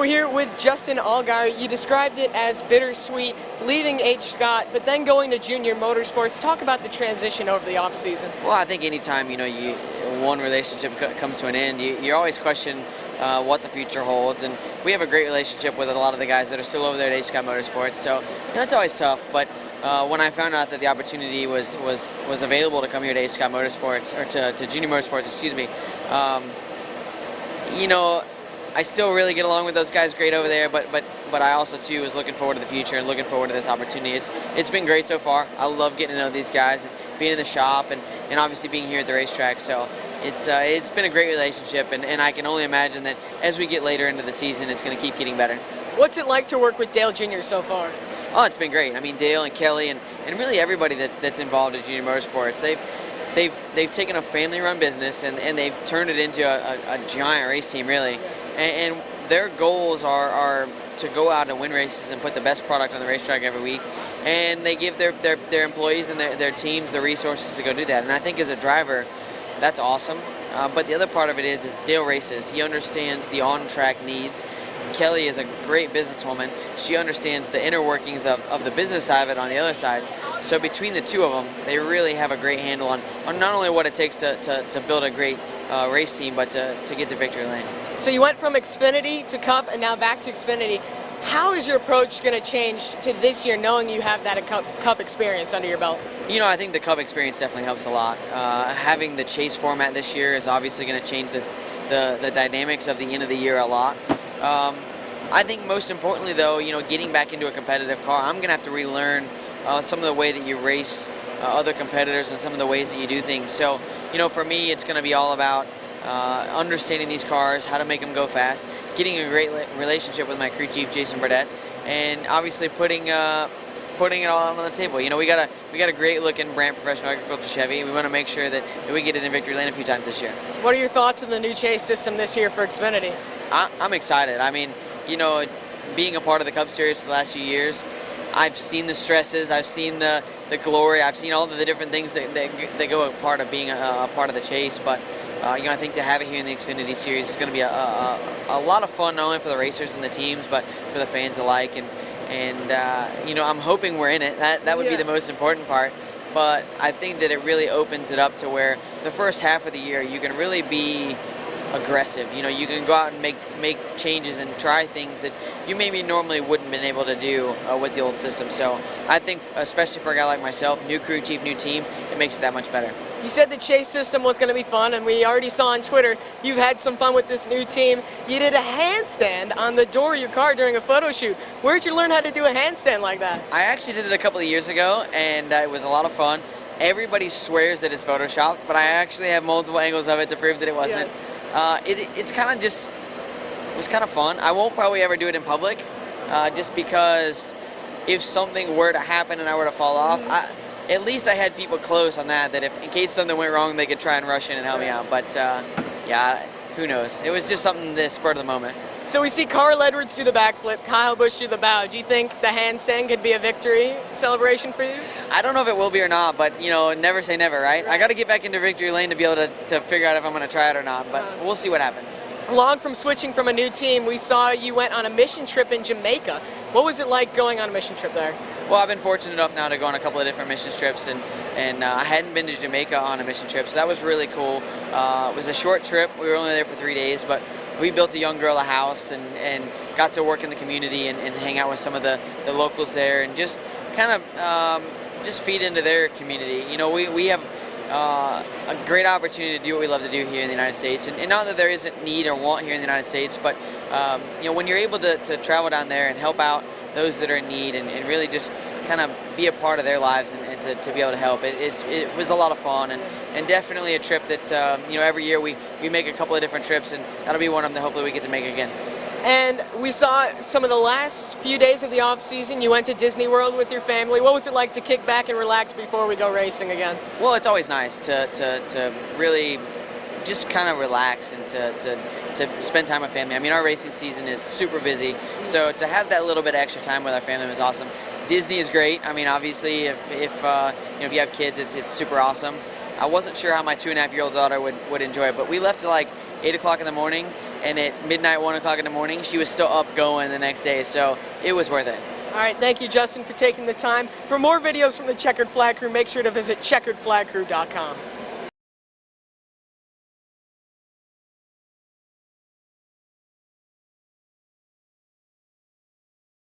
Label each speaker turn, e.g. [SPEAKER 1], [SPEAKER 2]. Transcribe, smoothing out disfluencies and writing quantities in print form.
[SPEAKER 1] So we're here with Justin Allgaier. You described it as bittersweet, leaving H. Scott, but then going to Junior Motorsports. Talk about the transition over the offseason.
[SPEAKER 2] Well, I think anytime one relationship comes to an end, you always question what the future holds, and we have a great relationship with a lot of the guys that are still over there at H. Scott Motorsports. So it's always tough. But when I found out that the opportunity was available to come here to H. Scott Motorsports, or to Junior Motorsports, excuse me. I still really get along with those guys great over there, but I also too was looking forward to the future and looking forward to this opportunity. It's been great so far. I love getting to know these guys and being in the shop and obviously being here at the racetrack. So it's been a great relationship, and I can only imagine that as we get later into the season, it's going to keep getting better.
[SPEAKER 1] What's it like to work with Dale Jr. so far?
[SPEAKER 2] Oh, it's been great. I mean, Dale and Kelly and really everybody that's involved at Junior Motorsports, they've taken a family-run business and they've turned it into a giant race team, really. And their goals are to go out and win races and put the best product on the racetrack every week. And they give their employees and their teams the resources to go do that. And I think as a driver, that's awesome. But the other part of it is Dale races. He understands the on-track needs. Kelly is a great businesswoman. She understands the inner workings of the business side of it on the other side. So between the two of them, they really have a great handle on not only what it takes to build a great race team, but to get to victory lane.
[SPEAKER 1] So you went from Xfinity to Cup and now back to Xfinity. How is your approach going to change to this year, knowing you have that Cup experience under your belt?
[SPEAKER 2] I think the Cup experience definitely helps a lot. Having the chase format this year is obviously going to change the dynamics of the end of the year a lot. I think most importantly, though, getting back into a competitive car, I'm going to have to relearn some of the way that you race other competitors and some of the ways that you do things. So, for me, it's going to be all about understanding these cars, how to make them go fast, getting a great relationship with my crew chief, Jason Burdett, and obviously putting it all on the table. We got a great looking brand professional agriculture Chevy. We want to make sure that we get it in victory lane a few times this year.
[SPEAKER 1] What are your thoughts on the new chase system this year for Xfinity?
[SPEAKER 2] I'm excited. I mean, being a part of the Cup Series for the last few years, I've seen the stresses, I've seen the glory, I've seen all of the different things that go a part of being a part of the chase. But I think to have it here in the Xfinity Series is going to be a lot of fun, not only for the racers and the teams, but for the fans alike. And I'm hoping we're in it. That would be the most important part. But I think that it really opens it up to where the first half of the year you can really be aggressive. You can go out and make changes and try things that you maybe normally wouldn't have been able to do with the old system. So I think, especially for a guy like myself, new crew chief, new team, it makes it that much better.
[SPEAKER 1] You said the chase system was going to be fun, and we already saw on Twitter you've had some fun with this new team. You did a handstand on the door of your car during a photo shoot. Where'd you learn how to do a handstand like that?
[SPEAKER 2] I actually did it a couple of years ago, and it was a lot of fun. Everybody swears that it's photoshopped, but I actually have multiple angles of it to prove that it wasn't.
[SPEAKER 1] Yes.
[SPEAKER 2] It was kind of fun. I won't probably ever do it in public, just because if something were to happen and I were to fall off, at least I had people close on that if in case something went wrong, they could try and rush in and help me out. But yeah, who knows? It was just something that spur of the moment.
[SPEAKER 1] So we see Carl Edwards do the backflip, Kyle Busch do the bow. Do you think the handstand could be a victory celebration for you?
[SPEAKER 2] I don't know if it will be or not, but never say never, right? I got to get back into victory lane to be able to figure out if I'm going to try it or not, but we'll see what happens.
[SPEAKER 1] Along from switching from a new team, we saw you went on a mission trip in Jamaica. What was it like going on a mission trip there?
[SPEAKER 2] Well, I've been fortunate enough now to go on a couple of different mission trips, and I hadn't been to Jamaica on a mission trip, so that was really cool. It was a short trip. We were only there for 3 days, but we built a young girl a house and got to work in the community and hang out with some of the locals there and just kind of just feed into their community. We have a great opportunity to do what we love to do here in the United States, and not that there isn't need or want here in the United States, but when you're able to travel down there and help out those that are in need and really just kind of be a part of their lives and to be able to help, it was a lot of fun and definitely a trip that every year we make a couple of different trips, and that'll be one of them that hopefully we get to make again.
[SPEAKER 1] And we saw some of the last few days of the off season. You went to Disney World with your family. What was it like to kick back and relax before we go racing again?
[SPEAKER 2] Well, it's always nice to really just kind of relax and to spend time with family. I mean, our racing season is super busy, so to have that little bit of extra time with our family was awesome. Disney is great. I mean, obviously, if you have kids, it's super awesome. I wasn't sure how my 2.5-year-old daughter would enjoy it, but we left at like 8 o'clock in the morning, and at midnight, 1 o'clock in the morning, she was still up going the next day. So it was worth it.
[SPEAKER 1] All right, thank you, Justin, for taking the time. For more videos from the Checkered Flag Crew, make sure to visit checkeredflagcrew.com.